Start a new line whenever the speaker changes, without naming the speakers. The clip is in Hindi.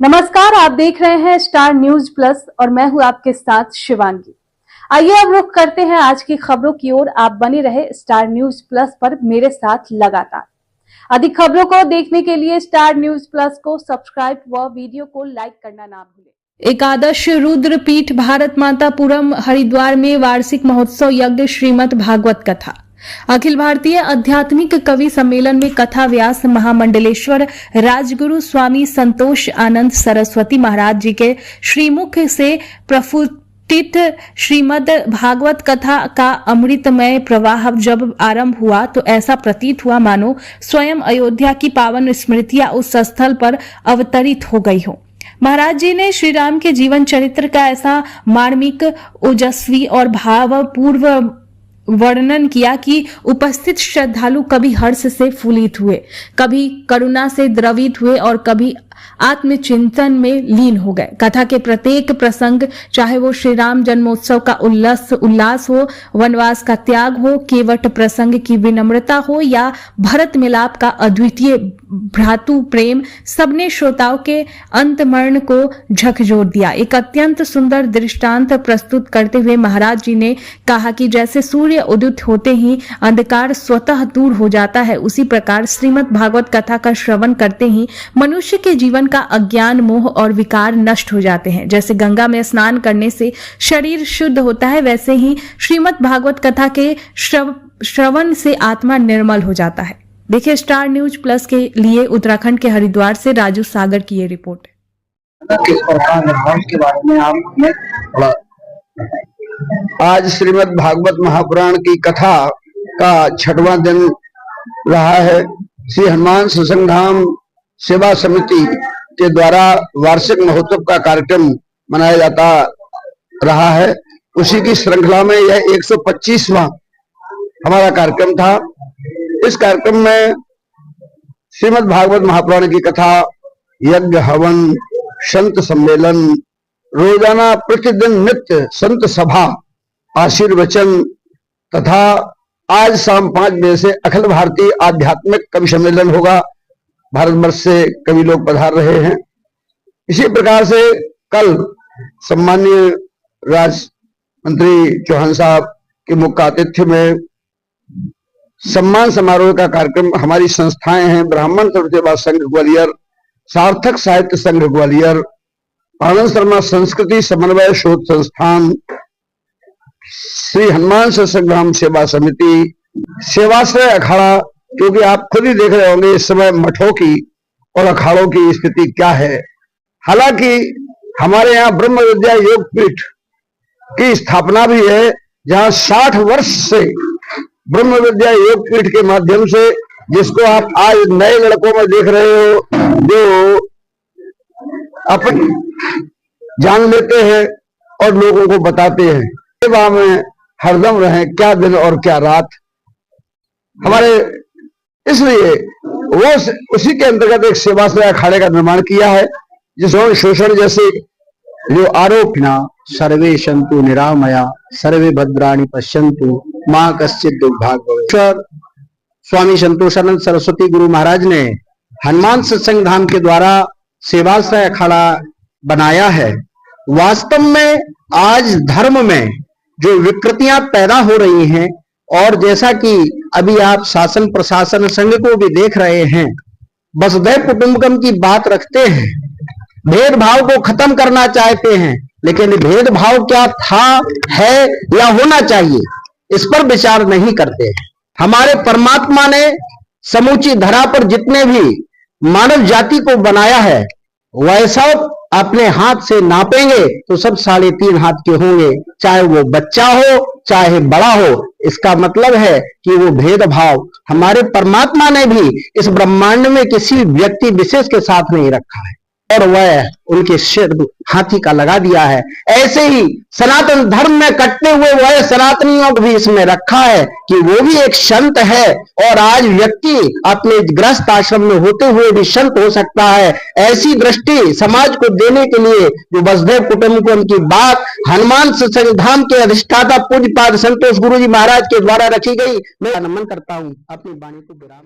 नमस्कार, आप देख रहे हैं स्टार न्यूज प्लस और मैं हूं आपके साथ शिवांगी। आइए अब रुख करते हैं आज की खबरों की ओर। आप बने रहे स्टार न्यूज प्लस पर मेरे साथ लगातार। अधिक खबरों को देखने के लिए स्टार न्यूज प्लस को सब्सक्राइब व वीडियो को लाइक करना ना भूलें। एकादश रुद्र पीठ भारत मातापुरम हरिद्वार में वार्षिक महोत्सव यज्ञ श्रीमद् भागवत कथा। अखिल भारतीय आध्यात्मिक कवि सम्मेलन में कथा व्यास महामंडलेश्वर राजगुरु स्वामी संतोष आनंद सरस्वती महाराज जी के श्रीमुख से प्रफुल्लित श्रीमद् भागवत कथा का अमृतमय प्रवाह जब आरंभ हुआ तो ऐसा प्रतीत हुआ मानो स्वयं अयोध्या की पावन स्मृतियां उस स्थल पर अवतरित हो गई हो। महाराज जी ने श्री राम के जीवन चरित्र का ऐसा मार्मिक, ओजस्वी और भावपूर्व वर्णन किया कि उपस्थित श्रद्धालु कभी हर्ष से फूलित हुए, कभी करुणा से द्रवित हुए और कभी आत्मचिंतन में लीन हो गए। कथा के प्रत्येक प्रसंग, चाहे वो श्री राम जन्मोत्सव का उल्लास हो, वनवास का त्याग हो, केवट प्रसंग की विनम्रता हो या भरत मिलाप का अद्वितीय भ्रातु प्रेम, सबने श्रोताओं के अंतमरण को झकझोर दिया। एक अत्यंत सुंदर दृष्टांत प्रस्तुत करते हुए महाराज जी ने कहा कि जैसे सूर्य उदित होते ही अंधकार स्वतः दूर हो जाता है, उसी प्रकार श्रीमद् भागवत कथा का श्रवण करते ही मनुष्य के जीवन का अज्ञान, मोह और विकार नष्ट हो जाते हैं। जैसे गंगा में स्नान करने से शरीर शुद्ध होता है, वैसे ही श्रीमद् भागवत कथा के श्रवण से आत्मा निर्मल हो जाता है। देखिए स्टार न्यूज प्लस के लिए उत्तराखंड के हरिद्वार से राजू सागर की ये रिपोर्ट है।
किस प्रकार निर्भंस के बारे में आप हमें थोड़ा आज श्रीमद् भागवत महापुराण की कथा का 6वां दिन रहा है। श्री हनुमान सत्संग धाम सेवा समिति के द्वारा वार्षिक महोत्सव का कार्यक्रम मनाया जाता रहा है। उसी की श्रृंखला में यह 125वां हमारा कार्यक्रम था। इस कार्यक्रम में श्रीमद् भागवत महापुराण की कथा, यज्ञ, हवन, संत सम्मेलन, रोजाना प्रतिदिन नित्य संत सभा, आशीर्वचन तथा आज शाम 5 बजे से अखिल भारतीय आध्यात्मिक कवि सम्मेलन होगा। भारत वर्ष से कवि लोग पधार रहे हैं। इसी प्रकार से कल सम्माननीय राज्य मंत्री चौहान साहब के मुख्य आतिथ्य में सम्मान समारोह का कार्यक्रम हमारी संस्थाएं हैं ब्राह्मण सेवा संघ ग्वालियर, सार्थक साहित्य संघ ग्वालियर, आनंद शर्मा संस्कृति समन्वय शोध संस्थान, श्री हनुमान सत्संग धाम सेवा समिति, सेवाश्रय अखाड़ा, क्योंकि आप खुद ही देख रहे होंगे इस समय मठों की और अखाड़ों की स्थिति क्या है। हालांकि हमारे यहाँ ब्रह्म विद्या योग पीठ की स्थापना भी है, जहां 60 वर्ष से ब्रह्म विद्या योग पीठ के माध्यम से, जिसको आप आज नए लड़कों में देख रहे हो, जो अपन जान लेते हैं और लोगों को बताते हैं, सेवा में हरदम रहें, क्या दिन और क्या रात। हमारे इसलिए वो उसी के अंतर्गत एक सेवाश्रय अखाड़े का निर्माण किया है, जिसमें शोषण जैसे जो आरोप
न सर्वे सन्तु निरामया सर्वे भद्राणि पश्यन्तु मां कश्चित् दुर्भाग् भवेत्। स्वामी संतोषानंद सरस्वती गुरु महाराज ने हनुमान सत्संग धाम के द्वारा सेवाश्रय अखाड़ा बनाया है। वास्तव में आज धर्म में जो विकृतियां पैदा हो रही हैं, और जैसा कि अभी आप शासन प्रशासन संघ को भी देख रहे हैं, वसुधैव कुटुंबकम की बात रखते हैं, भेदभाव को खत्म करना चाहते हैं, लेकिन भेदभाव क्या था, है या होना चाहिए, इस पर विचार नहीं करते। हमारे परमात्मा ने समूची धरा पर जितने भी मानव जाति को बनाया है, वह सब अपने हाथ से नापेंगे तो सब 3.5 हाथ के होंगे, चाहे वो बच्चा हो चाहे बड़ा हो। इसका मतलब है कि वो भेदभाव हमारे परमात्मा ने भी इस ब्रह्मांड में किसी व्यक्ति विशेष के साथ नहीं रखा है, और वह उनके सिर हाथी का लगा दिया है। ऐसे ही सनातन धर्म में कटते हुए वह सनातनियों को भी इसमें रखा है कि वो भी एक संत है, और आज व्यक्ति अपने गृहस्थ आश्रम में होते हुए भी संत हो सकता है। ऐसी दृष्टि समाज को देने के लिए जो वसुधैव कुटुंबकम की बात हनुमान सत्संग धाम के अधिष्ठाता पूज्यपाद संतोष गुरु जी महाराज के द्वारा रखी गई, मैं नमन करता हूँ। अपनी वाणी को विराम